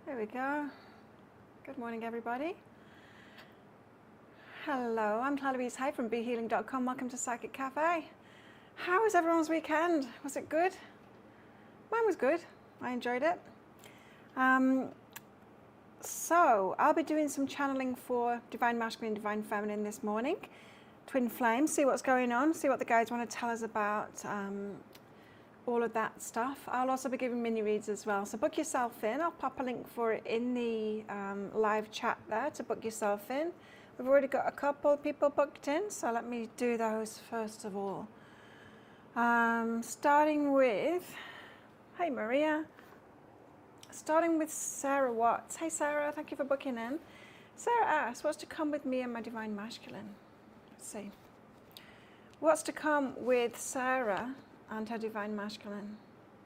There we go. Good morning, everybody. Hello, I'm Louise Hay from BeHealing.com. Welcome to Psychic Cafe. How was everyone's weekend? Was it good? Mine was good. I enjoyed it. So I'll be doing some channeling for Divine Masculine, Divine Feminine this morning. Twin Flames, see what's going on, see what the guides want to tell us about all of that stuff. I'll also be giving mini reads as well. So book yourself in. I'll pop a link for it in the live chat there to book yourself in. We've already got a couple of people booked in, so let me do those first of all. Starting with, hey Maria. Starting with Sarah Watts. Hey Sarah, thank you for booking in. Sarah asks, what's to come with me and my Divine Masculine? Let's see. What's to come with Sarah and her Divine Masculine?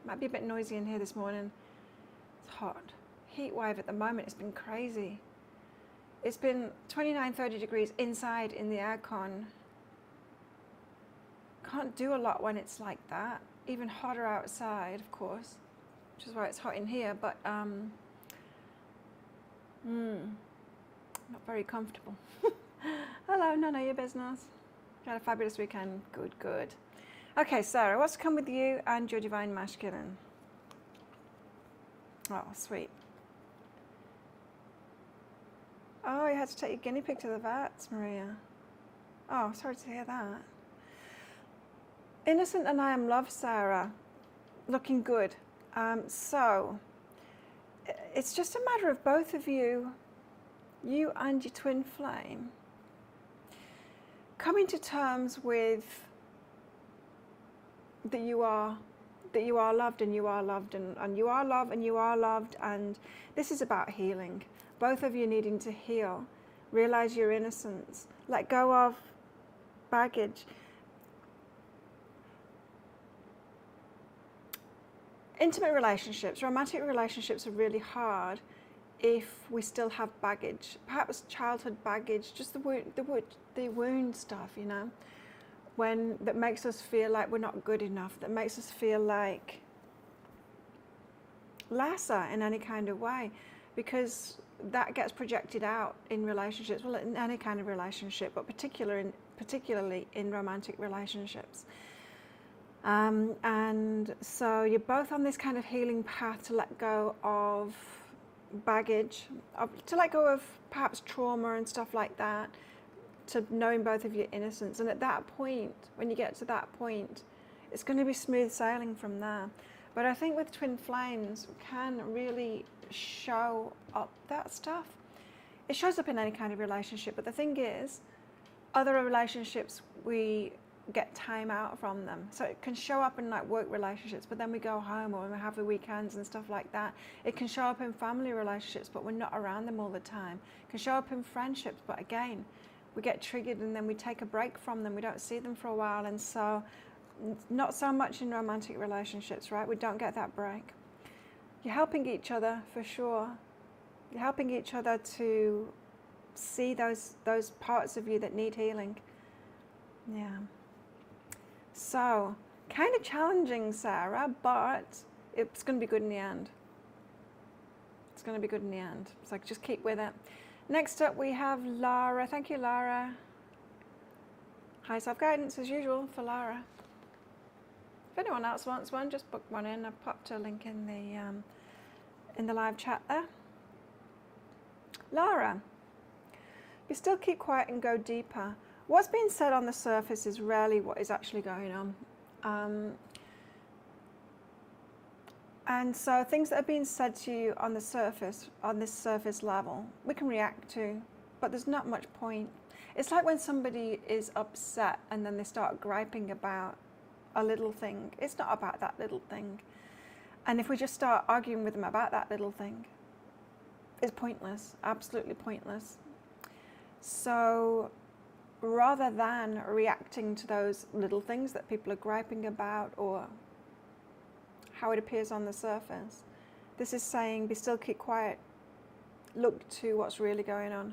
Might be a bit noisy in here this morning. It's hot. Heat wave at the moment, it's been crazy. It's been 29, 30 degrees inside in the aircon. Can't do a lot when it's like that. Even hotter outside, of course, which is why it's hot in here, but not very comfortable. Hello, none of your business. Had a fabulous weekend. Good, good. Okay, Sarah, what's to come with you and your Divine Masculine? Oh, sweet. Oh, you had to take your guinea pig to the vets, Maria. Oh, sorry to hear that. Innocent and I am love, Sarah. Looking good. So, it's just a matter of both of you and your twin flame, coming to terms with that you are loved and you are loved and you are loved and you are loved, and this is about healing. Both of you needing to heal, realize your innocence, let go of baggage. Intimate relationships, romantic relationships are really hard if we still have baggage, perhaps childhood baggage, just the wound stuff, you know, that makes us feel like we're not good enough, that makes us feel like lesser in any kind of way, because that gets projected out in relationships, well, in any kind of relationship, but particularly in romantic relationships. And so you're both on this kind of healing path to let go of baggage, to let go of perhaps trauma and stuff like that, to knowing both of your innocence. And at that point, when you get to that point, it's going to be smooth sailing from there. But I think with twin flames can really show up that stuff. It shows up in any kind of relationship, but the thing is, other relationships, we get time out from them. So it can show up in like work relationships, but then we go home or we have the weekends and stuff like that. It can show up in family relationships, but we're not around them all the time. It can show up in friendships, but again, we get triggered and then we take a break from them. We don't see them for a while, and so not so much in romantic relationships, right? We don't get that break. You're helping each other for sure. You're helping each other to see those parts of you that need healing. Yeah. So, kind of challenging, Sarah, but it's going to be good in the end. It's going to be good in the end. So just keep with it. Next up, we have Lara. Thank you, Lara. High self-guidance, as usual, for Lara. If anyone else wants one, just book one in. I've popped a link in the live chat there. Lara, you still keep quiet and go deeper. What's being said on the surface is rarely what is actually going on. And so things that are being said to you on the surface, on this surface level, we can react to, but there's not much point. It's like when somebody is upset and then they start griping about a little thing. It's not about that little thing. And if we just start arguing with them about that little thing, it's pointless, absolutely pointless. So rather than reacting to those little things that people are griping about or how it appears on the surface, this is saying, be still, keep quiet, look to what's really going on.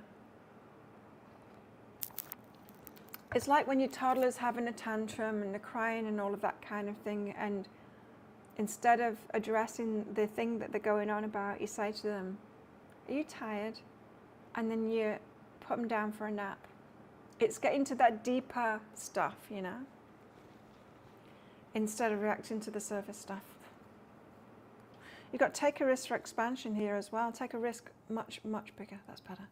It's like when your toddler's having a tantrum and they're crying and all of that kind of thing, and instead of addressing the thing that they're going on about, you say to them, Are you tired? And then you put them down for a nap. It's getting to that deeper stuff, you know, instead of reacting to the surface stuff. You've got take a risk for expansion here as well. Take a risk much, much bigger. That's better.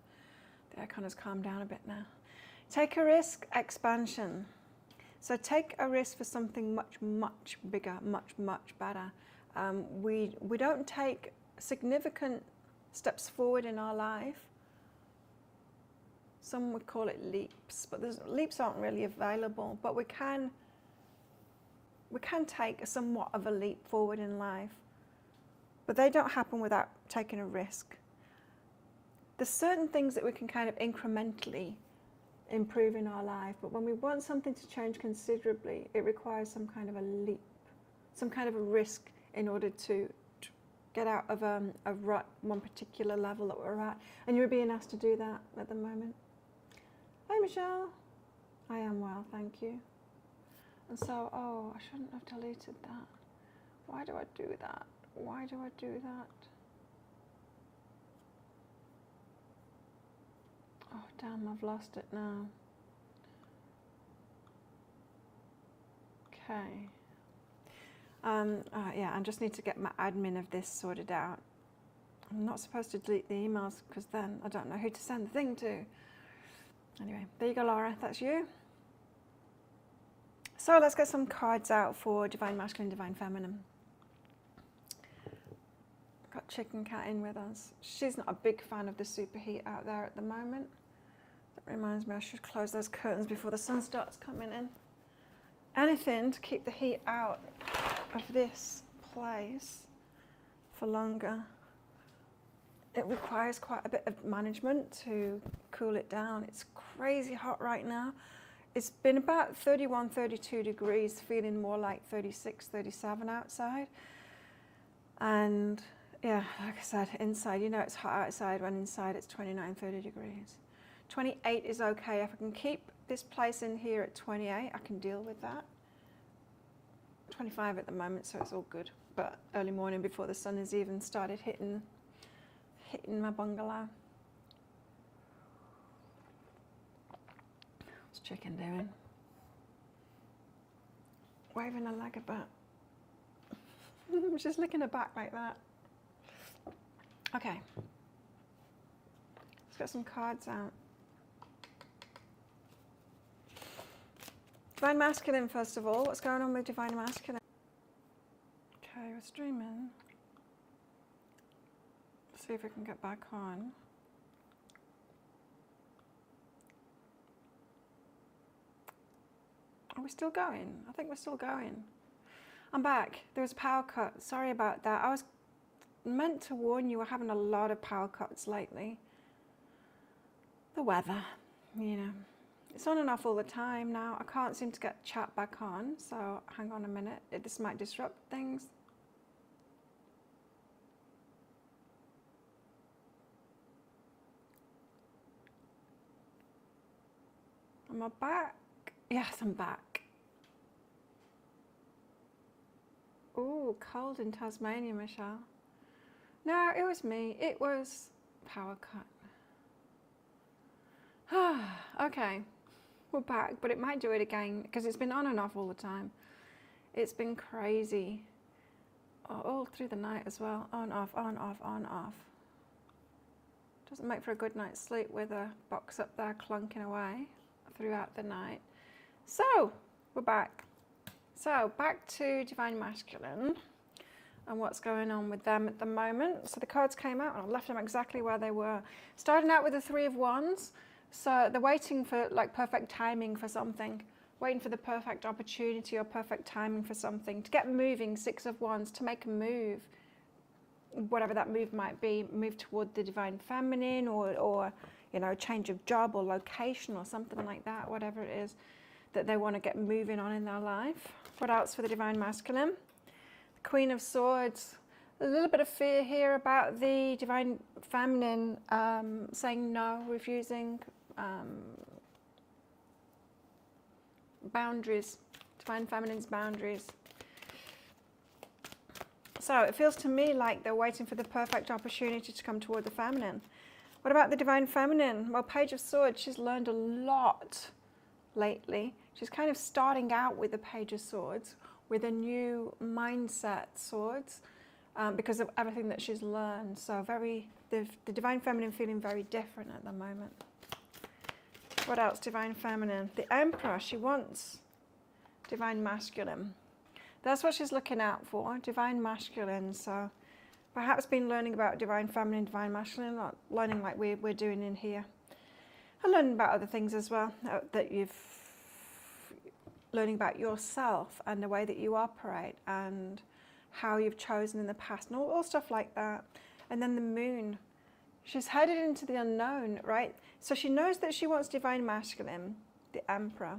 The icon has calmed down a bit now. Take a risk, expansion. So take a risk for something much, much bigger, much, much better. We don't take significant steps forward in our life. Some would call it leaps, but leaps aren't really available. But we can take somewhat of a leap forward in life. But they don't happen without taking a risk. There's certain things that we can kind of incrementally improve in our life, but when we want something to change considerably, it requires some kind of a leap, some kind of a risk in order to get out of a rut, one particular level that we're at. And you're being asked to do that at the moment. Hi, Michelle. I am well, thank you. And so, oh, I shouldn't have deleted that. Why do I do that? Why do I do that? Oh, damn, I've lost it now. Okay. Yeah, I just need to get my admin of this sorted out. I'm not supposed to delete the emails because then I don't know who to send the thing to. Anyway, there you go, Laura. That's you. So let's get some cards out for Divine Masculine, Divine Feminine. Got Chicken Cat in with us. She's not a big fan of the superheat out there at the moment. That reminds me I should close those curtains before the sun starts coming in. Anything to keep the heat out of this place for longer. It requires quite a bit of management to cool it down. It's crazy hot right now. It's been about 31, 32 degrees, feeling more like 36, 37 outside. And yeah, like I said, inside, you know it's hot outside when inside it's 29, 30 degrees. 28 is okay. If I can keep this place in here at 28, I can deal with that. 25 at the moment, so it's all good. But early morning before the sun has even started hitting my bungalow. What's Chicken doing? Waving her leg about. She's licking her back like that. Okay. Let's get some cards out. Divine Masculine, first of all. What's going on with Divine Masculine? Okay, we're streaming. Let's see if we can get back on. Are we still going? I think we're still going. I'm back. There was a power cut. Sorry about that. I was meant to warn you, we're having a lot of power cuts lately. The weather, you know. It's on and off all the time now. I can't seem to get chat back on, so hang on a minute. This might disrupt things. Am I back? Yes, I'm back. Ooh, cold in Tasmania, Michelle. No, it was me. It was power cut. Okay, we're back, but it might do it again because it's been on and off all the time. It's been crazy all through the night as well. On, off, on, off, on, off. Doesn't make for a good night's sleep with a box up there clunking away throughout the night. So, we're back. So, back to Divine Masculine and what's going on with them at the moment. So the cards came out and I left them exactly where they were. Starting out with the Three of Wands. So they're waiting for like perfect timing for something. Waiting for the perfect opportunity or perfect timing for something. To get moving, Six of Wands, to make a move. Whatever that move might be. Move toward the Divine Feminine or you know, change of job or location or something like that. Whatever it is that they want to get moving on in their life. What else for the Divine Masculine? The Queen of Swords. A little bit of fear here about the Divine Feminine saying no, refusing boundaries, Divine Feminine's boundaries. So it feels to me like they're waiting for the perfect opportunity to come toward the feminine. What about the divine feminine? Well, Page of Swords, she's learned a lot lately. She's kind of starting out with the Page of Swords, with a new mindset swords, because of everything that she's learned. So the divine feminine feeling very different at the moment. What else, divine feminine? The Emperor, she wants divine masculine. That's what she's looking out for, divine masculine. So perhaps been learning about divine feminine, divine masculine, not learning like we're doing in here. And learning about other things as well, that you've learning about yourself and the way that you operate and how you've chosen in the past and all stuff like that. And then the moon, she's headed into the unknown, right? So she knows that she wants divine masculine, the Emperor,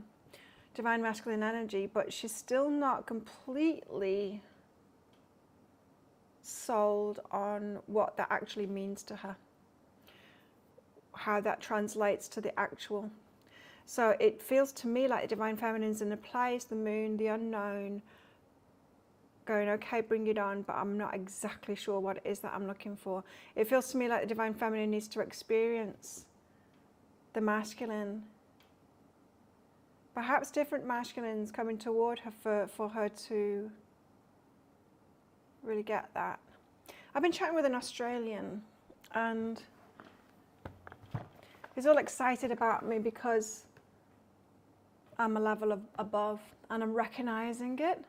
divine masculine energy, but she's still not completely sold on what that actually means to her, how that translates to the actual. So it feels to me like the divine feminine's in a place, the moon, the unknown, going, okay, bring it on, but I'm not exactly sure what it is that I'm looking for. It feels to me like the divine feminine needs to experience the masculine. Perhaps different masculines coming toward her for her to really get that. I've been chatting with an Australian, and he's all excited about me because I'm a level above and I'm recognizing it.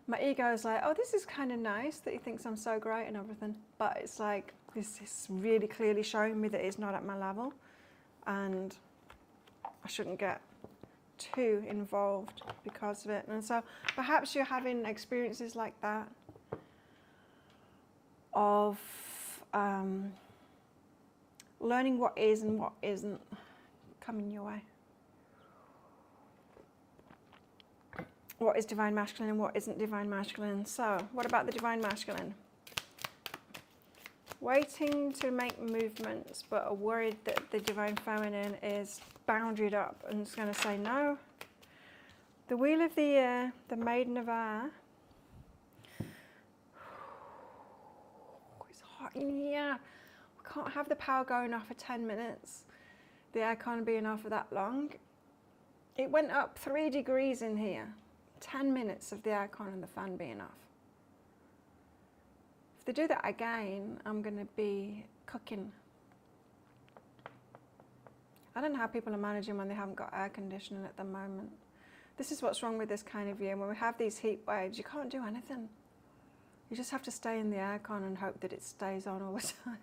My ego is like, oh, this is kind of nice that he thinks I'm so great and everything. But it's like, this is really clearly showing me that it's not at my level. And I shouldn't get too involved because of it. And so perhaps you're having experiences like that of learning what is and what isn't coming your way. What is divine masculine and what isn't divine masculine? So, what about the divine masculine? Waiting to make movements, but are worried that the divine feminine is boundaried up and is going to say no. The Wheel of the Year, the Maiden of Air. It's hot in here. We can't have the power going off for 10 minutes. The air can't be on for that long. It went up 3 degrees in here. 10 minutes of the aircon and the fan being off. If they do that again, I'm going to be cooking. I don't know how people are managing when they haven't got air conditioning at the moment. This is what's wrong with this kind of year. When we have these heat waves, you can't do anything. You just have to stay in the aircon and hope that it stays on all the time.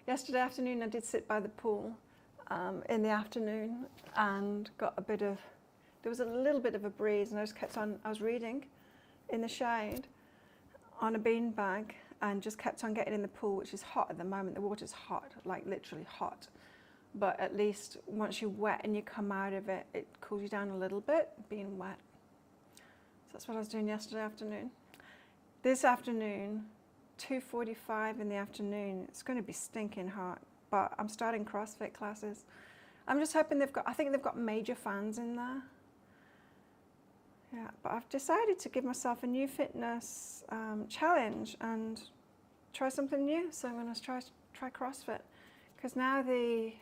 Yesterday afternoon, I did sit by the pool in the afternoon and got a bit of, there was a little bit of a breeze, and I just kept on, I was reading in the shade on a beanbag and just kept on getting in the pool, which is hot at the moment. The water's hot, like literally hot. But at least once you're wet and you come out of it, it cools you down a little bit, being wet. So that's what I was doing yesterday afternoon. This afternoon, 2:45 in the afternoon, it's going to be stinking hot, but I'm starting CrossFit classes. I'm just hoping I think they've got major fans in there. Yeah, but I've decided to give myself a new fitness challenge and try something new. So I'm going to try CrossFit, because now the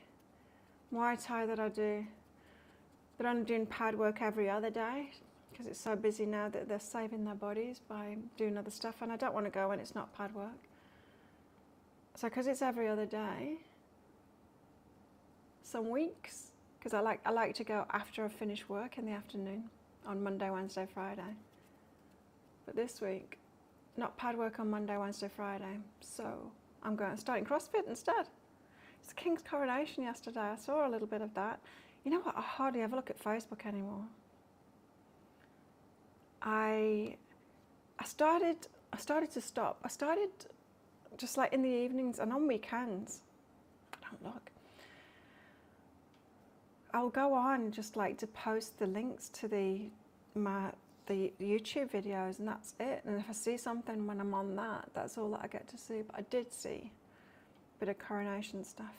Muay Thai that I do, they're only doing pad work every other day because it's so busy now that they're saving their bodies by doing other stuff, and I don't want to go when it's not pad work. So because it's every other day, some weeks, because I like to go after I finish work in the afternoon on Monday, Wednesday, Friday. But this week, not pad work on Monday, Wednesday, Friday. So I'm starting CrossFit instead. It's the King's coronation yesterday. I saw a little bit of that. You know what? I hardly ever look at Facebook anymore. I started to stop. I started just like in the evenings and on weekends. I don't look. I'll go on just like to post the links to the YouTube videos, and that's it. And if I see something when I'm on that, that's all that I get to see. But I did see a bit of coronation stuff.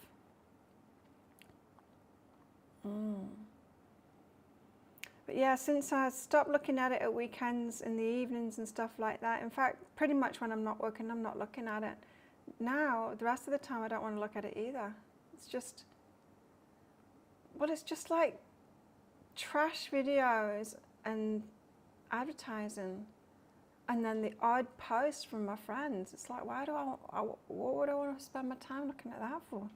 But But yeah, since I stopped looking at it at weekends, in the evenings and stuff like that, in fact, pretty much when I'm not working, I'm not looking at it. Now, the rest of the time, I don't want to look at it either. It's just, well, it's just like trash videos and advertising. And then the odd post from my friends. It's like, what would I want to spend my time looking at that for?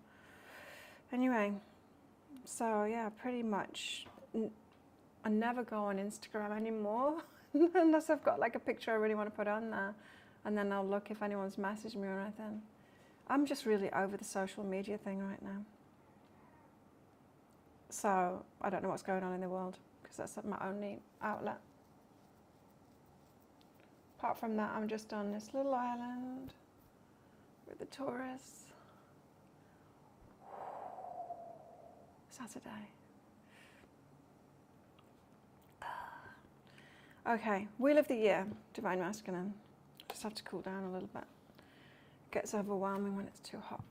Anyway, so yeah, pretty much I never go on Instagram anymore unless I've got like a picture I really want to put on there, and then I'll look if anyone's messaged me or anything. I'm just really over the social media thing right now. So I don't know what's going on in the world because that's my only outlet. Apart from that, I'm just on this little island with the tourists. Saturday. Okay, Wheel of the Year, Divine Masculine. Just have to cool down a little bit. Gets overwhelming when it's too hot.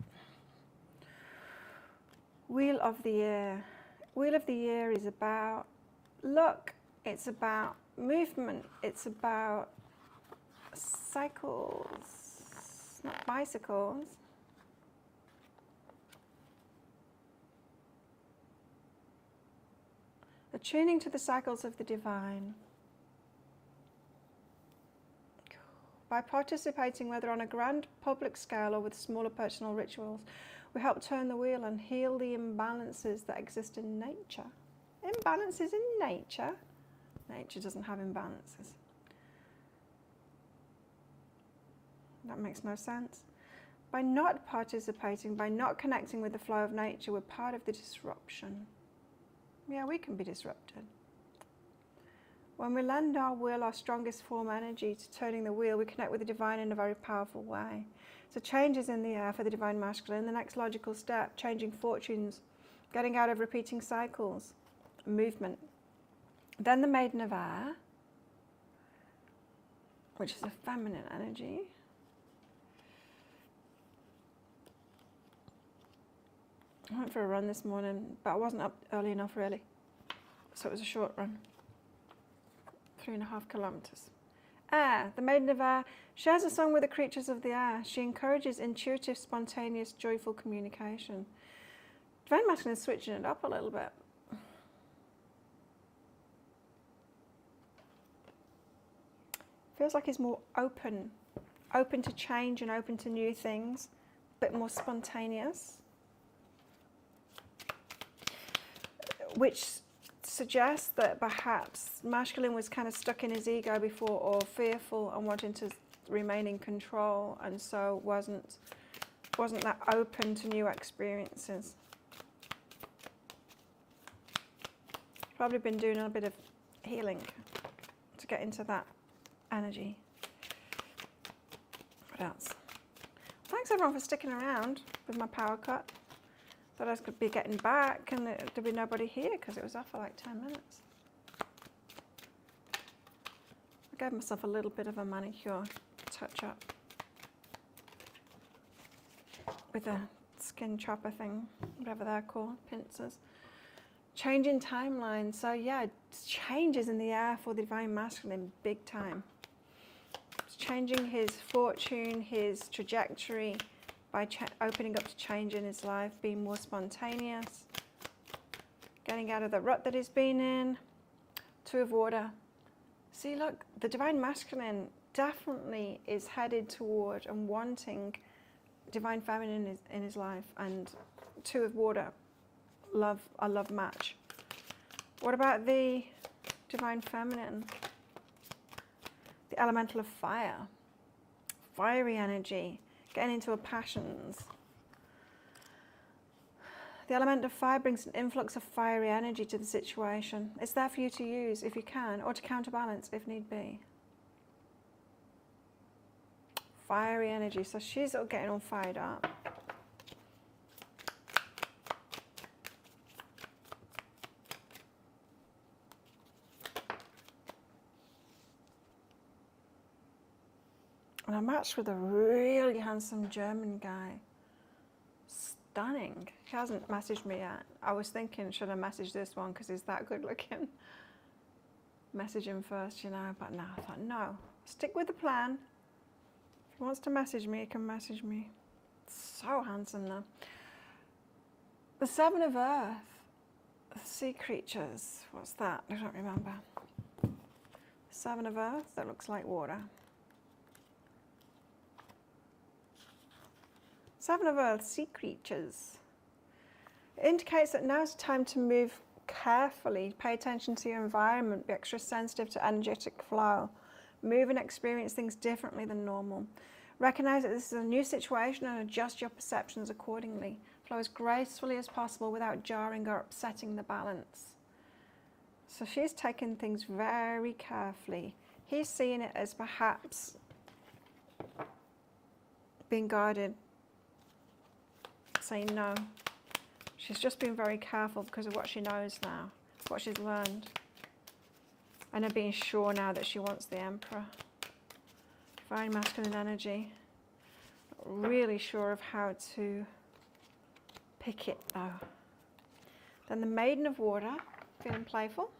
Wheel of the Year. Wheel of the Year is about luck. It's about movement. It's about cycles, not bicycles. Attuning to the cycles of the divine. By participating, whether on a grand public scale or with smaller personal rituals, we help turn the wheel and heal the imbalances that exist in nature. Imbalances in nature? Nature doesn't have imbalances. That makes no sense. By not participating, by not connecting with the flow of nature, we're part of the disruption. Yeah, we can be disrupted. When we lend our will, our strongest form energy to turning the wheel, we connect with the divine in a very powerful way. So changes in the air for the divine masculine. The next logical step, changing fortunes, getting out of repeating cycles, movement. Then the maiden of air, which is a feminine energy. I went for a run this morning, but I wasn't up early enough really. So it was a short run. 3.5 kilometers. Air, the maiden of air, shares a song with the creatures of the air. She encourages intuitive, spontaneous, joyful communication. Divine masculine is switching it up a little bit. Feels like he's more open to change and open to new things, a bit more spontaneous, which suggests that perhaps masculine was kind of stuck in his ego before, or fearful and wanting to remain in control, and so wasn't that open to new experiences. Probably been doing a bit of healing to get into that energy. What else? Thanks everyone for sticking around with my power cut. Thought I was going to be getting back and there'd be nobody here because it was off for like 10 minutes. I gave myself a little bit of a manicure touch up with a skin chopper thing, whatever they're called, pincers. Changing timeline. So yeah, changes in the air for the divine masculine big time. It's changing his fortune, his trajectory, by opening up to change in his life, being more spontaneous, getting out of the rut that he's been in. Two of water. See, look, the divine masculine definitely is headed toward and wanting divine feminine in his life, and two of water, a love match. What about the divine feminine? The elemental of fire, fiery energy. Getting into her passions. The element of fire brings an influx of fiery energy to the situation. It's there for you to use if you can, or to counterbalance if need be. Fiery energy, so she's all getting all fired up. And I matched with a really handsome German guy. Stunning. He hasn't messaged me yet. I was thinking, should I message this one because he's that good looking? message him first, you know, but no, I thought, no, stick with the plan. If he wants to message me, he can message me. So handsome though. The Seven of Earth, sea creatures, what's that? I don't remember. Seven of Earth, that looks like water. Seven of Earth, sea creatures. It indicates that now is the time to move carefully, pay attention to your environment, be extra sensitive to energetic flow, move and experience things differently than normal. Recognize that this is a new situation and adjust your perceptions accordingly. Flow as gracefully as possible without jarring or upsetting the balance. So she's taking things very carefully. He's seeing it as perhaps being guarded, saying no. She's just been very careful because of what she knows now, what she's learned. And her being sure now that she wants the Emperor. Divine masculine energy. Not really sure of how to pick it though. Then the Maiden of Water, feeling playful.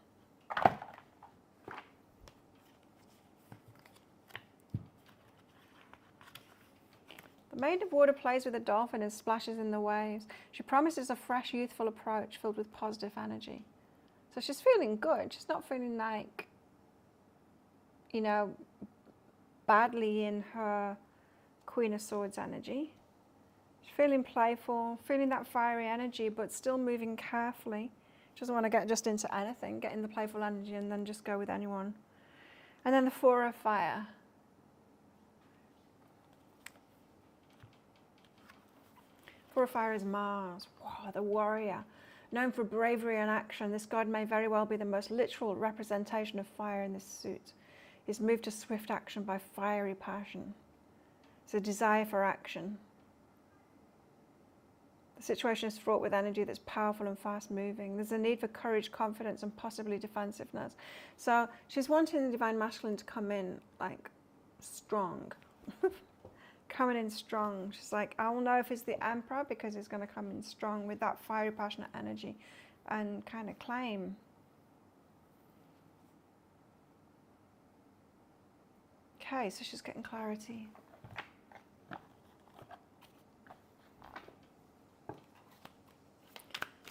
The Maiden of Water plays with a dolphin and splashes in the waves. She promises a fresh, youthful approach filled with positive energy. So she's feeling good. She's not feeling like, you know, badly in her Queen of Swords energy. She's feeling playful, feeling that fiery energy, but still moving carefully. She doesn't want to get just into anything, get in the playful energy and then just go with anyone. And then the Four of Fire. Four of Fire is Mars. Wow, the warrior. Known for bravery and action, this god may very well be the most literal representation of fire in this suit. He's moved to swift action by fiery passion. It's a desire for action. The situation is fraught with energy that's powerful and fast moving. There's a need for courage, confidence, and possibly defensiveness. So she's wanting the Divine Masculine to come in like strong. Coming in strong. She's like, I will know if it's the Emperor because he's going to come in strong with that fiery, passionate energy and kind of claim. Okay, so she's getting clarity.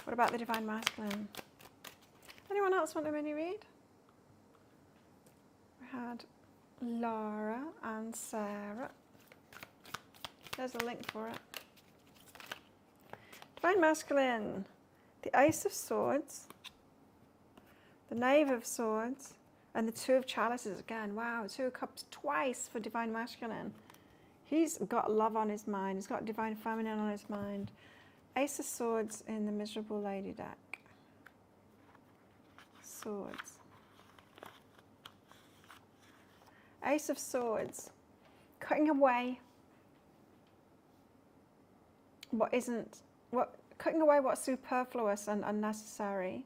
What about the Divine Masculine? Anyone else want a mini read? We had Laura and Sarah. There's a link for it. Divine Masculine, the Ace of Swords, the Knave of Swords, and the Two of Chalices again. Wow, Two of Cups twice for Divine Masculine. He's got love on his mind. He's got Divine Feminine on his mind. Ace of Swords in the Miserable Lady deck. Swords. Ace of Swords. Cutting away cutting away what's superfluous and unnecessary.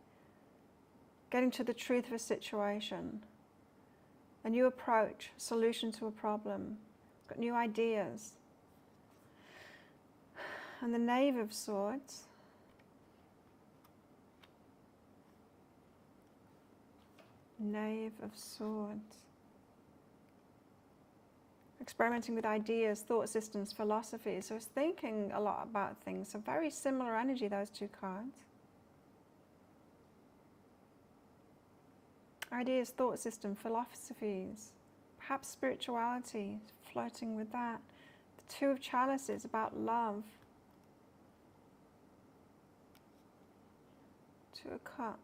Getting to the truth of a situation. A new approach, solution to a problem. Got new ideas. And the Knave of Swords. Knave of Swords. Experimenting with ideas, thought systems, philosophies. So it's thinking a lot about things. So very similar energy, those two cards. Ideas, thought system, philosophies. Perhaps spirituality, floating with that. The Two of Chalices, about love. Two of Cups.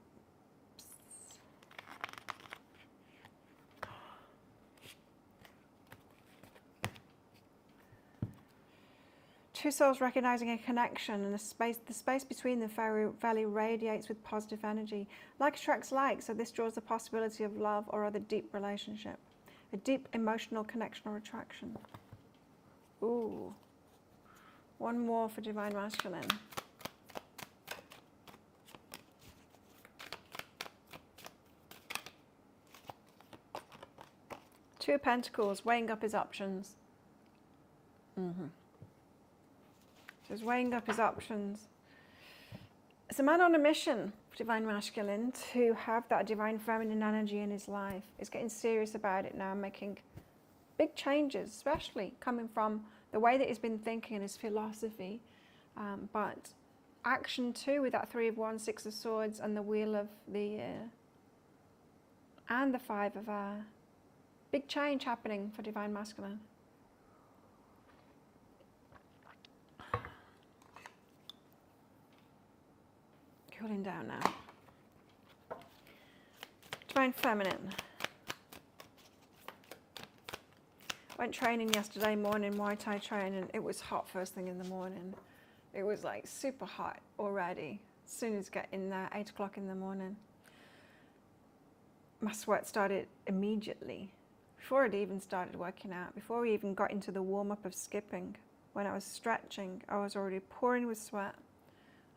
Two souls recognizing a connection, and the space between the valley radiates with positive energy. Like attracts like, so this draws the possibility of love or other deep relationship. A deep emotional connection or attraction. Ooh. One more for Divine Masculine. Two of Pentacles, weighing up his options. Just weighing up his options. It's a man on a mission, Divine Masculine to have that Divine Feminine energy in his life. He's getting serious about it now, making big changes, especially coming from the way that he's been thinking and his philosophy. But action too, with that 3 of Wands, 6 of Swords, and the Wheel of the Year, and the 5 of Air. Big change happening for Divine Masculine. Cooling down now. Divine Feminine. Went training yesterday morning, Muay Thai training. It was hot first thing in the morning. It was like super hot already. As soon as I get in there, 8 o'clock in the morning. My sweat started immediately. Before I'd even started working out, before we even got into the warm-up of skipping, when I was stretching, I was already pouring with sweat.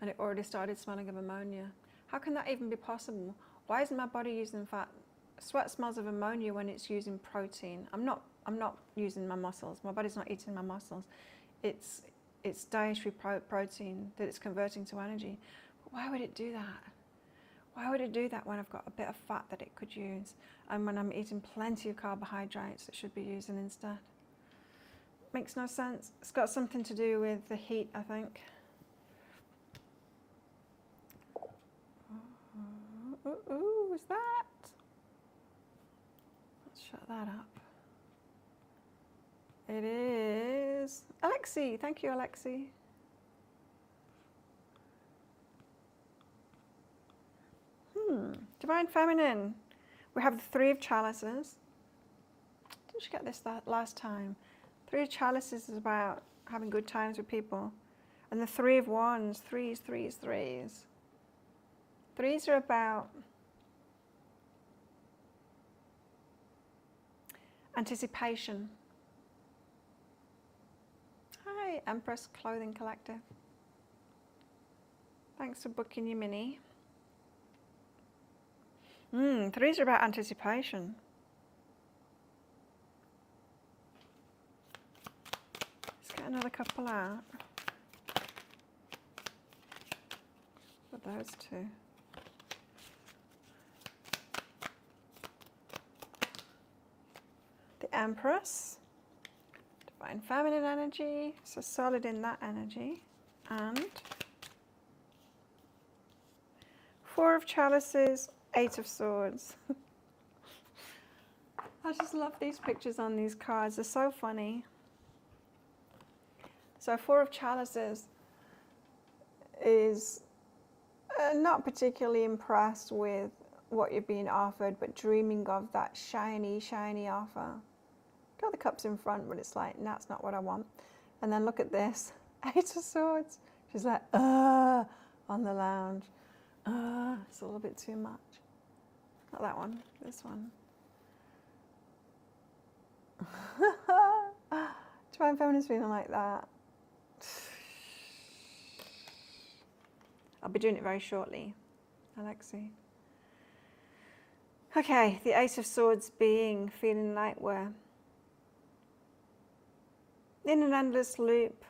And it already started smelling of ammonia. How can that even be possible? Why isn't my body using fat? Sweat smells of ammonia when it's using protein. I'm not using my muscles. My body's not eating my muscles. It's dietary protein that it's converting to energy. But why would it do that? Why would it do that when I've got a bit of fat that it could use, and when I'm eating plenty of carbohydrates it should be using instead? Makes no sense. It's got something to do with the heat, I think. Ooh, is that? Let's shut that up. It is Alexi. Thank you, Alexi. Divine Feminine. We have the 3 of Chalices. Didn't you get this last time? 3 of Chalices is about having good times with people. And the 3 of Wands, threes. Threes are about anticipation. Hi, Empress Clothing Collective. Thanks for booking your mini. Threes are about anticipation. Let's get another couple out. With those 2. The Empress. Divine Feminine energy. So solid in that energy. And 4 of Chalices. 8 of Swords. I just love these pictures on these cards. They're so funny. So 4 of Chalices is not particularly impressed with what you're being offered, but dreaming of that shiny, shiny offer. Got the cups in front, but it's like, no, that's not what I want. And then look at this. 8 of Swords. She's like, on the lounge. It's a little bit too much. Not that one, this one. Divine Feminine's feeling like that. I'll be doing it very shortly, Alexi. Okay, the Ace of Swords being feeling like we're in an endless loop.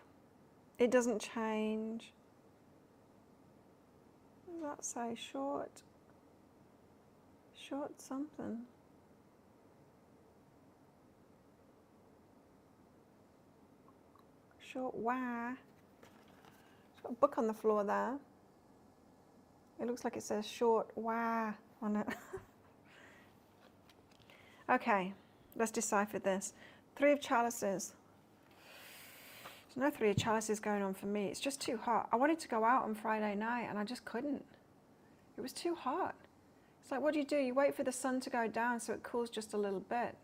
It doesn't change. What does that say? Short something. Short wah. It's got a book on the floor there. It looks like it says short wah on it. Okay, let's decipher this. 3 of Chalices. There's no 3 of Chalices going on for me. It's just too hot. I wanted to go out on Friday night and I just couldn't. It was too hot. It's like, what do? You wait for the sun to go down so it cools just a little bit.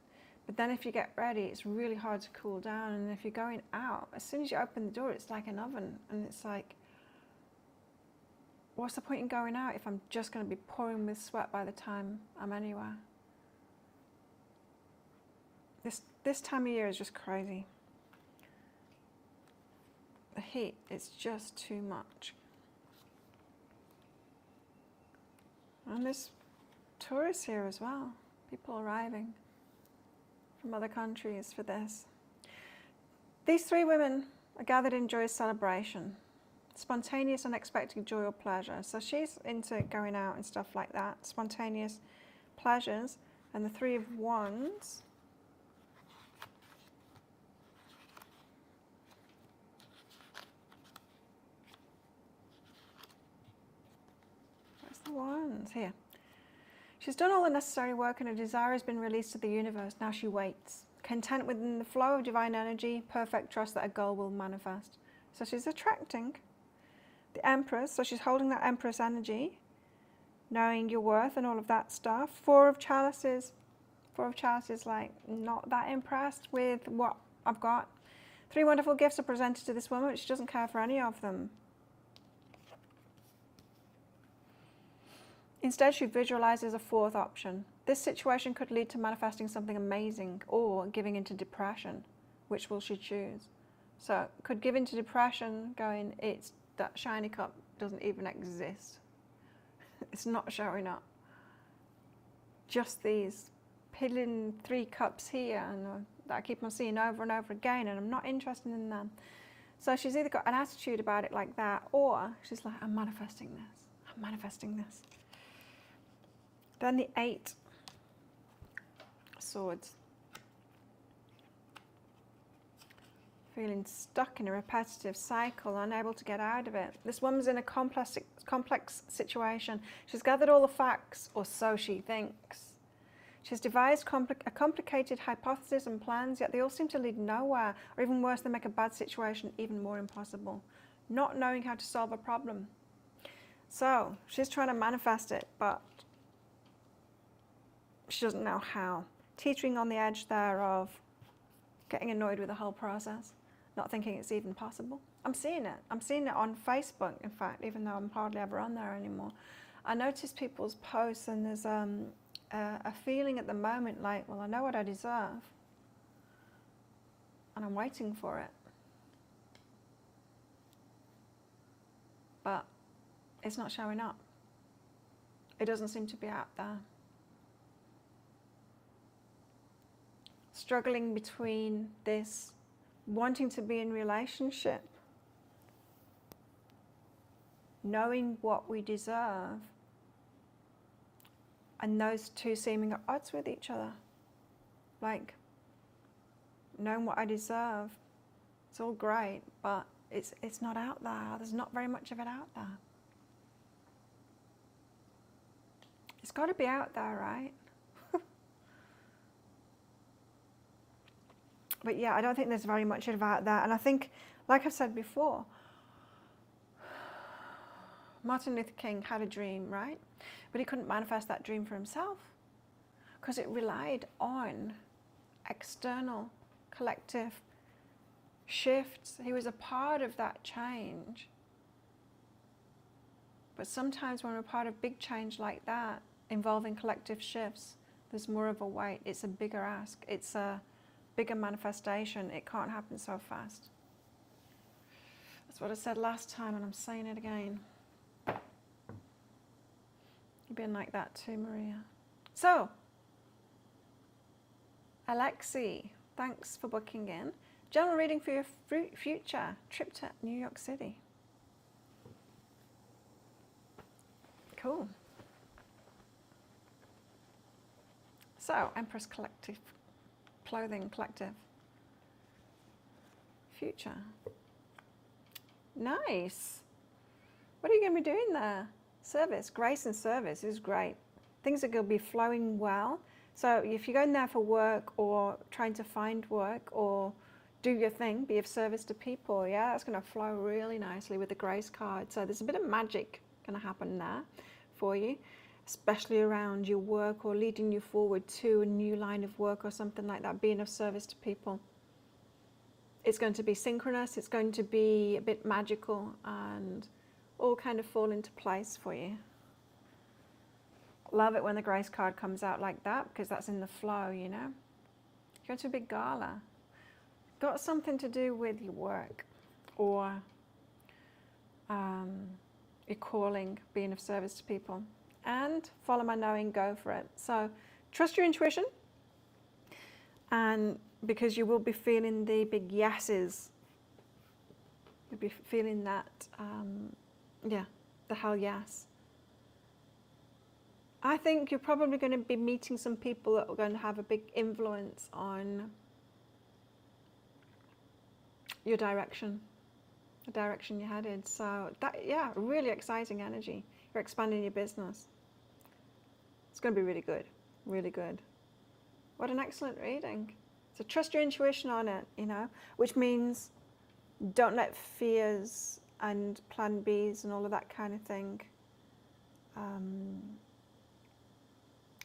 But then if you get ready, it's really hard to cool down. And if you're going out, as soon as you open the door, it's like an oven. And it's like, what's the point in going out if I'm just going to be pouring with sweat by the time I'm anywhere? This time of year is just crazy. The heat, it's just too much. And there's tourists here as well. People arriving from other countries for this. These 3 women are gathered in joyous celebration. Spontaneous, unexpected joy or pleasure. So she's into going out and stuff like that. Spontaneous pleasures. And the Three of Wands. Where's the Wands? Here. She's done all the necessary work and her desire has been released to the universe. Now she waits. Content within the flow of divine energy, perfect trust that a goal will manifest. So she's attracting the Empress. So she's holding that Empress energy, knowing your worth and all of that stuff. Four of Chalices. Four of Chalices, like, not that impressed with what I've got. Three wonderful gifts are presented to this woman, but she doesn't care for any of them. Instead, she visualizes a fourth option. This situation could lead to manifesting something amazing or giving into depression. Which will she choose? So, could give into depression, going, it's that shiny cup doesn't even exist. It's not showing up. Just these piddling 3 cups here and that I keep on seeing over and over again, and I'm not interested in them. So she's either got an attitude about it like that, or she's like, I'm manifesting this. I'm manifesting this. Then the 8 Swords. Feeling stuck in a repetitive cycle, unable to get out of it. This woman's in a complex situation. She's gathered all the facts, or so she thinks. She's devised a complicated hypothesis and plans, yet they all seem to lead nowhere, or even worse, they make a bad situation even more impossible. Not knowing how to solve a problem. So she's trying to manifest it, but she doesn't know how. Teetering on the edge there of getting annoyed with the whole process, not thinking it's even possible. I'm seeing it. I'm seeing it on Facebook, in fact, even though I'm hardly ever on there anymore. I notice people's posts, and there's a feeling at the moment like, well, I know what I deserve, and I'm waiting for it. But it's not showing up. It doesn't seem to be out there. Struggling between this wanting to be in relationship, knowing what we deserve, and those two seeming at odds with each other. Like, knowing what I deserve, it's all great, but it's not out there. There's not very much of it out there. It's got to be out there, right? But yeah, I don't think there's very much about that. And I think, like I've said before, Martin Luther King had a dream, right? But he couldn't manifest that dream for himself because it relied on external collective shifts. He was a part of that change. But sometimes when we're part of big change like that, involving collective shifts, there's more of a weight. It's a bigger ask. It's a bigger manifestation. It can't happen so fast. That's what I said last time, and I'm saying it again. You've been like that too, Maria. So, Alexi, thanks for booking in. General reading for your future trip to New York City. Cool. So, Empress Collective, Clothing Collective. Future. Nice. What are you going to be doing there? Service, grace and service is great. Things are going to be flowing well. So if you're going there for work or trying to find work or do your thing, be of service to people, yeah, that's going to flow really nicely with the grace card. So there's a bit of magic going to happen there for you, especially around your work or leading you forward to a new line of work or something like that, being of service to people. It's going to be synchronous, it's going to be a bit magical and all kind of fall into place for you. Love it when the grace card comes out like that because that's in the flow, you know. Go to a big gala. Got something to do with your work or your calling, being of service to people. And follow my knowing, go for it. So trust your intuition, and because you will be feeling the big yeses You'll be feeling that, yeah, the hell yes. I think you're probably going to be meeting some people that are going to have a big influence on your direction, the direction you're headed. So that, yeah, really exciting energy. You're expanding your business. It's going to be really good, really good. What an excellent reading. So trust your intuition on it, you know, which means don't let fears and plan Bs and all of that kind of thing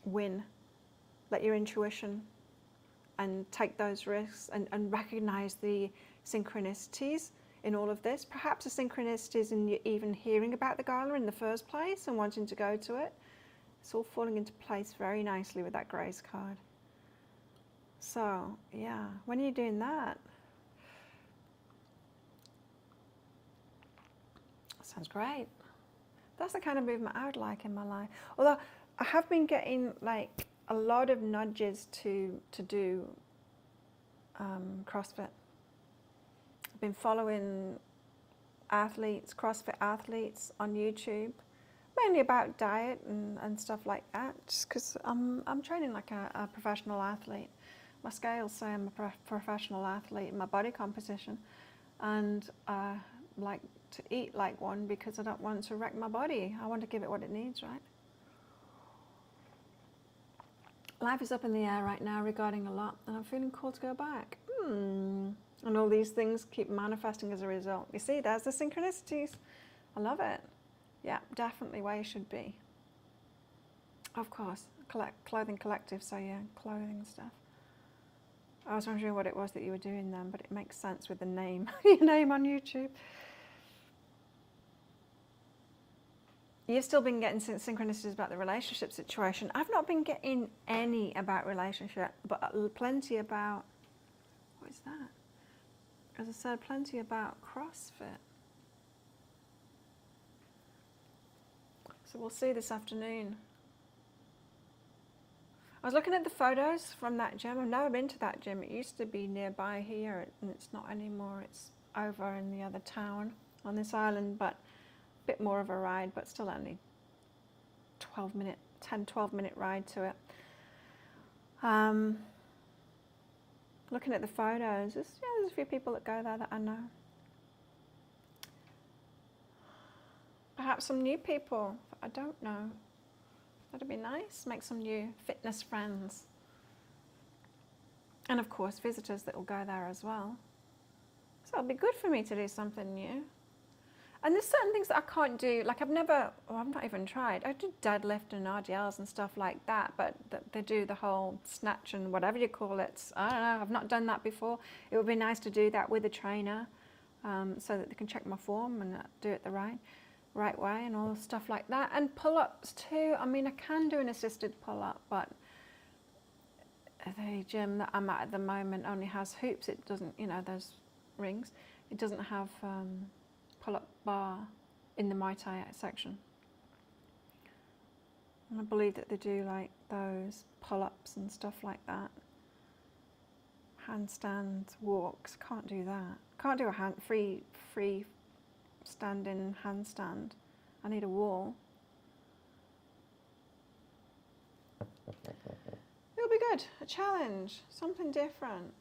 win. Let your intuition and take those risks and recognize the synchronicities in all of this. Perhaps the synchronicities in you even hearing about the gala in the first place and wanting to go to it. It's all falling into place very nicely with that Grace card. So, yeah, when are you doing that? Sounds great. That's the kind of movement I would like in my life. Although I have been getting like a lot of nudges to do CrossFit. I've been following athletes, CrossFit athletes on YouTube, mainly about diet and stuff like that, just because I'm training like a professional athlete. My scales say I'm a professional athlete in my body composition, and I like to eat like one because I don't want to wreck my body. I want to give it what it needs, right? Life is up in the air right now regarding a lot, and I'm feeling called to go back. And all these things keep manifesting as a result. You see, there's the synchronicities. I love it. Yeah, definitely where you should be. Of course, clothing collective, so yeah, clothing stuff. I was wondering what it was that you were doing then, but it makes sense with the name, your name on YouTube. You've still been getting synchronicities about the relationship situation. I've not been getting any about relationship, but plenty about, what is that? As I said, plenty about CrossFit. So we'll see this afternoon. I was looking at the photos from that gym. I've never been to that gym. It used to be nearby here, and it's not anymore. It's over in the other town on this island, but a bit more of a ride, but still only 10-12 minute ride to it. Looking at the photos, there's a few people that go there that I know. Perhaps some new people I don't know. That'd be nice, make some new fitness friends. And of course, visitors that will go there as well. So it'll be good for me to do something new. And there's certain things that I can't do, like I've not even tried. I do deadlift and RDLs and stuff like that, but they do the whole snatch and whatever you call it. I don't know, I've not done that before. It would be nice to do that with a trainer so that they can check my form and do it the right way and all stuff like that. And pull-ups too. I mean, I can do an assisted pull-up, but the gym that I'm at the moment only has hoops. It doesn't, those rings. It doesn't have pull-up bar in the Muay Thai section. And I believe that they do like those pull-ups and stuff like that. Handstand walks, can't do that. Can't do a free standing handstand. I need a wall. It'll be good, a challenge, something different.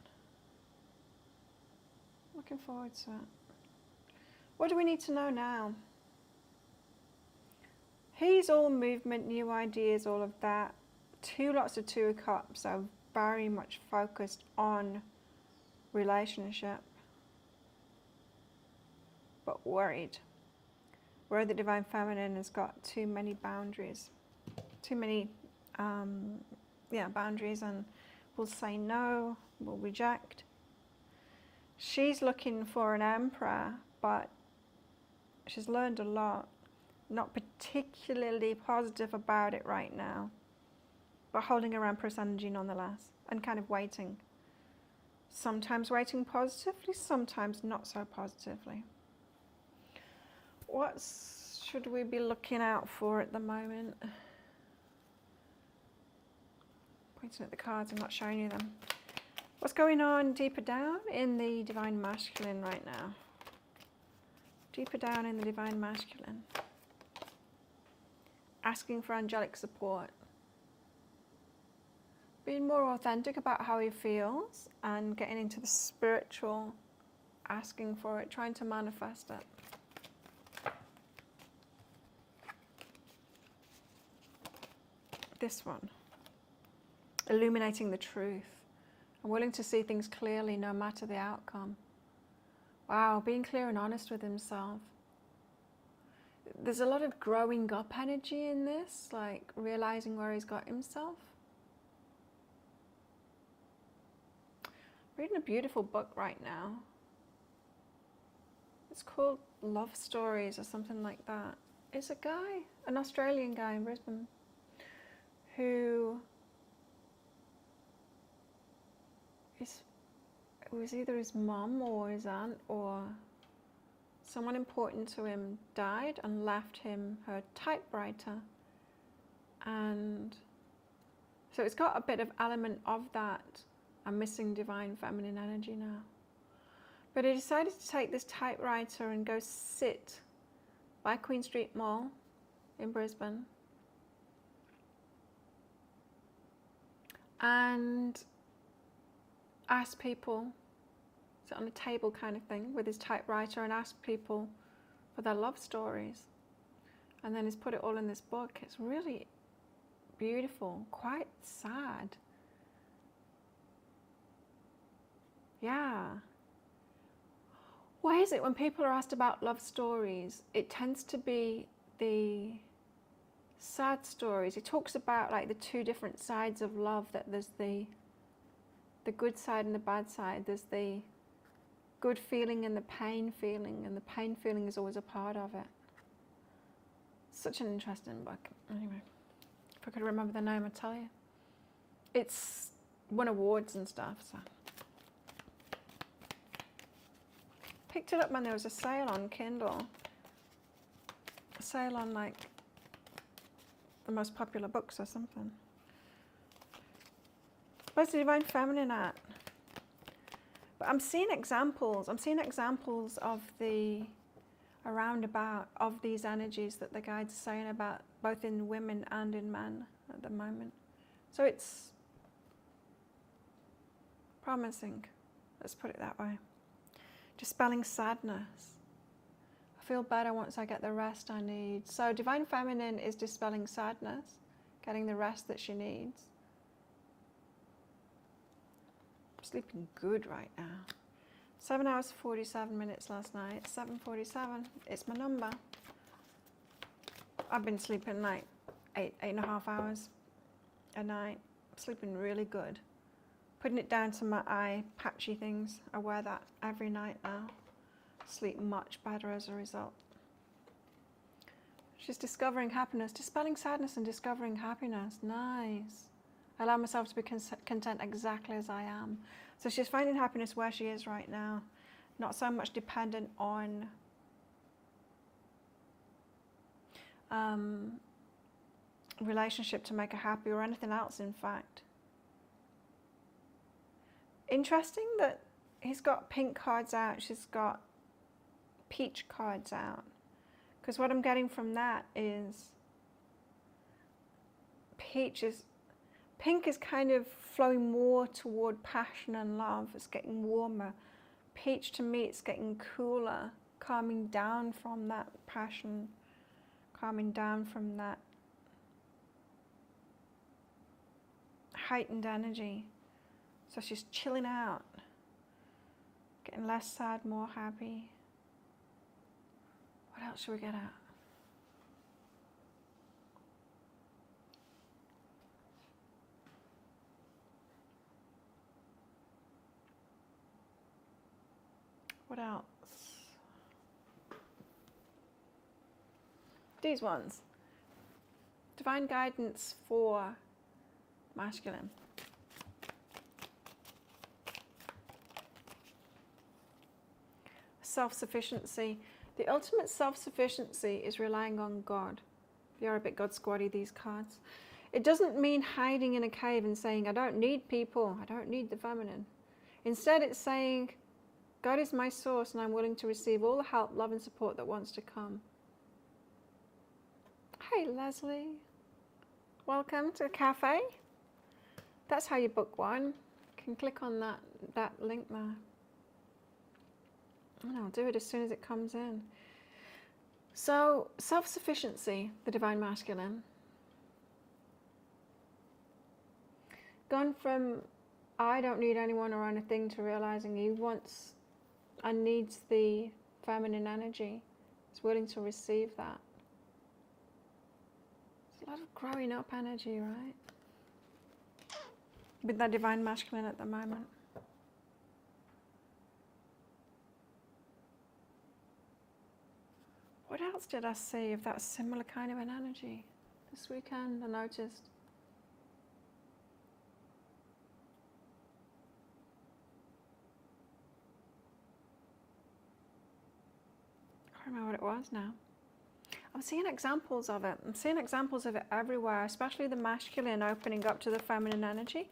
Looking forward to it. What do we need to know now? He's all movement, new ideas, all of that. Lots of Two of Cups, so very much focused on relationship. But worried. Worried the Divine Feminine has got too many boundaries. Too many boundaries, and will say no, will reject. She's looking for an emperor, but she's learned a lot. Not particularly positive about it right now, but holding her Empress energy nonetheless, and kind of waiting. Sometimes waiting positively, sometimes not so positively. What should we be looking out for at the moment? Pointing at the cards, I'm not showing you them. What's going on deeper down in the Divine Masculine right now? Deeper down in the divine masculine. Asking for angelic support. Being more authentic about how he feels and getting into the spiritual, asking for it, trying to manifest it. This one. Illuminating the truth. I'm willing to see things clearly no matter the outcome. Wow, being clear and honest with himself. There's a lot of growing up energy in this, like realizing where he's got himself. Reading a beautiful book right now. It's called Love Stories or something like that. It's a guy, an Australian guy in Brisbane, who it was either his mum or his aunt or someone important to him died and left him her typewriter. And so it's got a bit of element of that. I'm missing divine feminine energy now. But he decided to take this typewriter and go sit by Queen Street Mall in Brisbane and ask people, sit on a table kind of thing with his typewriter and ask people for their love stories. And then he's put it all in this book. It's really beautiful, quite sad. Yeah. Why is it when people are asked about love stories, it tends to be the sad stories? He talks about like the two different sides of love, that there's the good side and the bad side. There's the good feeling and the pain feeling is always a part of it. Such an interesting book. Anyway, if I could remember the name, I'd tell you. It's won awards and stuff, so. Picked it up when there was a sale on Kindle. A sale on like the most popular books or something. Where's the divine feminine at? But I'm seeing examples of the roundabout of these energies that the guides are saying about both in women and in men at the moment. So it's promising, let's put it that way. Dispelling sadness. I feel better once I get the rest I need. So divine feminine is dispelling sadness, getting the rest that she needs. I'm sleeping good right now. 7 hours 47 minutes last night. 7:47. It's my number. I've been sleeping like 8.5 hours a night. Sleeping really good. Putting it down to my eye patchy things. I wear that every night now. Sleep much better as a result. She's discovering happiness, dispelling sadness and discovering happiness. Nice. I allow myself to be content exactly as I am. So she's finding happiness where she is right now. Not so much dependent on relationship to make her happy or anything else, in fact. Interesting that he's got pink cards out, she's got peach cards out. Because what I'm getting from that is pink is kind of flowing more toward passion and love. It's getting warmer. Peach to me, it's getting cooler, calming down from that passion, calming down from that heightened energy. So she's chilling out, getting less sad, more happy. What else should we get at? What else? These ones. Divine guidance for masculine. Self-sufficiency. The ultimate self-sufficiency is relying on God. You're a bit God squatty, these cards. It doesn't mean hiding in a cave and saying, I don't need people, I don't need the feminine. Instead, it's saying, God is my source and I'm willing to receive all the help, love and support that wants to come. Hey Leslie, welcome to the cafe. That's how you book one. You can click on that link there. And I'll do it as soon as it comes in. So, self-sufficiency, the divine masculine. Gone from I don't need anyone or anything to realizing he wants and needs the feminine energy. He's willing to receive that. It's a lot of growing up energy, right? With that divine masculine at the moment. What else did I see of that similar kind of an energy this weekend? I noticed. I can't remember what it was now. I'm seeing examples of it. I'm seeing examples of it everywhere, especially the masculine opening up to the feminine energy.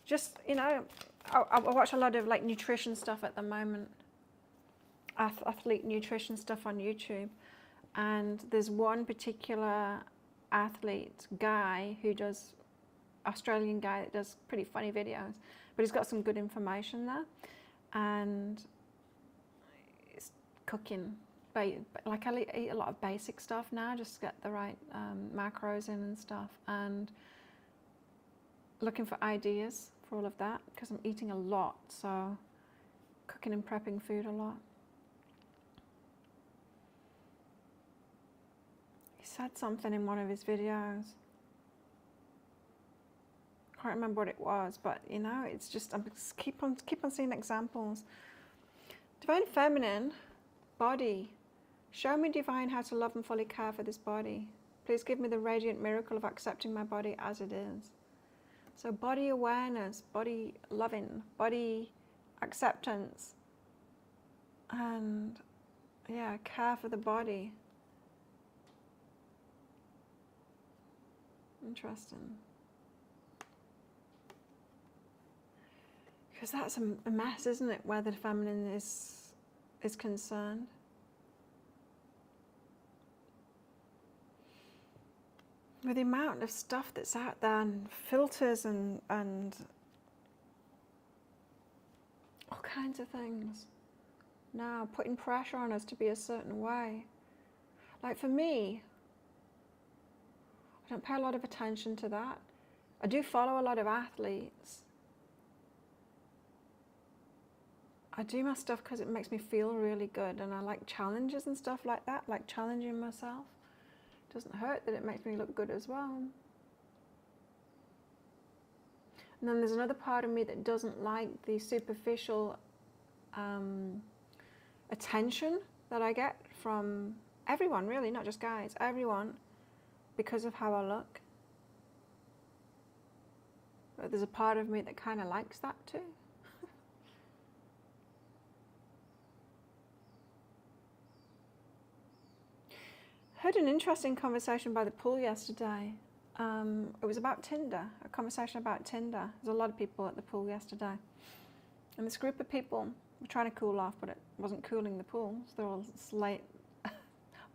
Just, you know, I watch a lot of like nutrition stuff at the moment. Athlete nutrition stuff on YouTube. And there's one particular athlete guy who does, Australian guy that does pretty funny videos, but he's got some good information there. And it's cooking. Like I eat a lot of basic stuff now, just to get the right macros in and stuff. And looking for ideas for all of that, because I'm eating a lot, so cooking and prepping food a lot. He said something in one of his videos. I can't remember what it was, but you know, it's just, I just keep on seeing examples. Divine feminine, body. Show me, divine, how to love and fully care for this body. Please give me the radiant miracle of accepting my body as it is. So body awareness, body loving, body acceptance, and yeah, care for the body. Interesting. Because that's a mess, isn't it, where the feminine is concerned. With the amount of stuff that's out there and filters and all kinds of things now putting pressure on us to be a certain way. Like for me, I don't pay a lot of attention to that. I do follow a lot of athletes. I do my stuff because it makes me feel really good, and I like challenges and stuff like that, like challenging myself. Doesn't hurt that it makes me look good as well. And then there's another part of me that doesn't like the superficial attention that I get from everyone, really, not just guys, everyone, because of how I look. But there's a part of me that kind of likes that too. Heard an interesting conversation by the pool yesterday. It was about Tinder, a conversation about Tinder. There's a lot of people at the pool yesterday. And this group of people were trying to cool off, but it wasn't cooling the pool. So they're all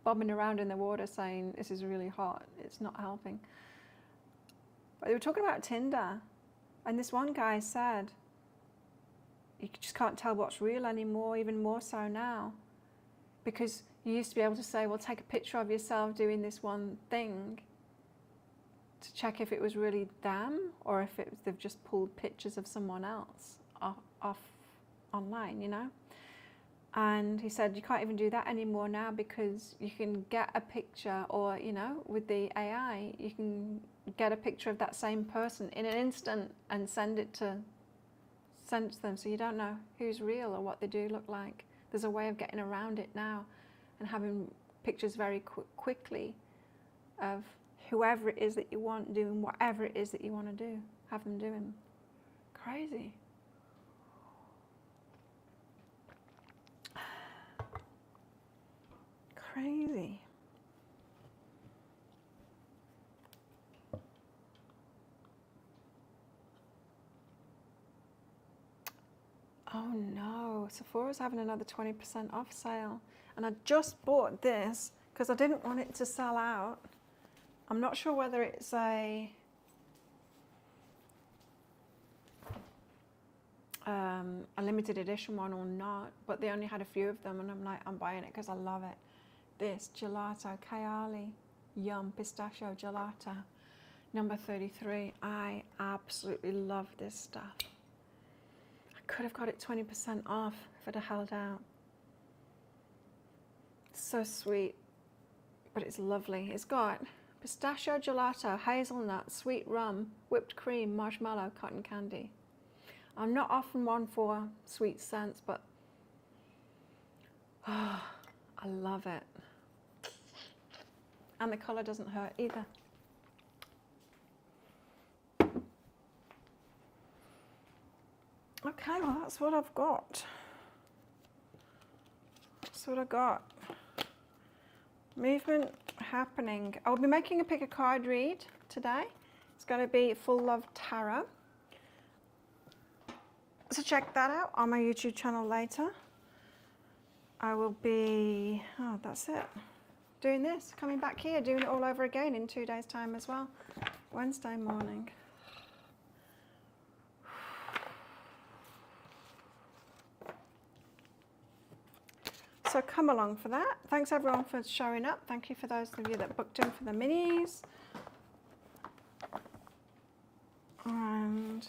bobbing around in the water saying, this is really hot, it's not helping. But they were talking about Tinder. And this one guy said, you just can't tell what's real anymore, even more so now. Because you used to be able to say, well, take a picture of yourself doing this one thing to check if it was really them or if they've just pulled pictures of someone else off online, you know? And he said, you can't even do that anymore now because you can get a picture or, you know, with the AI, you can get a picture of that same person in an instant and send it to them so you don't know who's real or what they do look like. There's a way of getting around it now and having pictures very quickly of whoever it is that you want doing whatever it is that you want to do. Have them doing. Crazy. Crazy. Oh no. Sephora's having another 20% off sale. And I just bought this because I didn't want it to sell out. I'm not sure whether it's a limited edition one or not, but they only had a few of them, and I'm like, I'm buying it because I love it. This gelato, Kayali, Yum Pistachio Gelato, number 33. I absolutely love this stuff. I could have got it 20% off if I'd have held out. It's so sweet, but it's lovely. It's got pistachio gelato, hazelnut, sweet rum, whipped cream, marshmallow, cotton candy. I'm not often one for sweet scents, but oh, I love it. And the colour doesn't hurt either. Okay, well that's what I've got. That's what I got. Movement happening. I'll be making a pick a card read today. It's going to be Full Love Tarot. So check that out on my YouTube channel later. I will be, oh, that's it. Doing this, coming back here, doing it all over again in 2 days' time as well. Wednesday morning. So come along for that. Thanks everyone for showing up. Thank you for those of you that booked in for the minis. And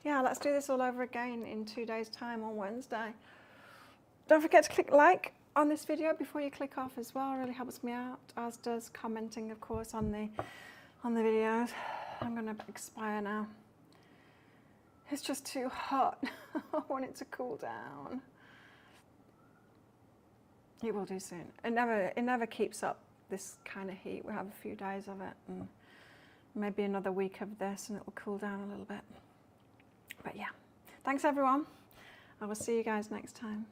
yeah, let's do this all over again in 2 days' time on Wednesday. Don't forget to click like on this video before you click off as well. It really helps me out, as does commenting, of course, on the videos. I'm going to expire now. It's just too hot. I want it to cool down. It will do soon. It never keeps up this kind of heat. We'll have a few days of it and maybe another week of this and it will cool down a little bit. But yeah, thanks everyone. I will see you guys next time.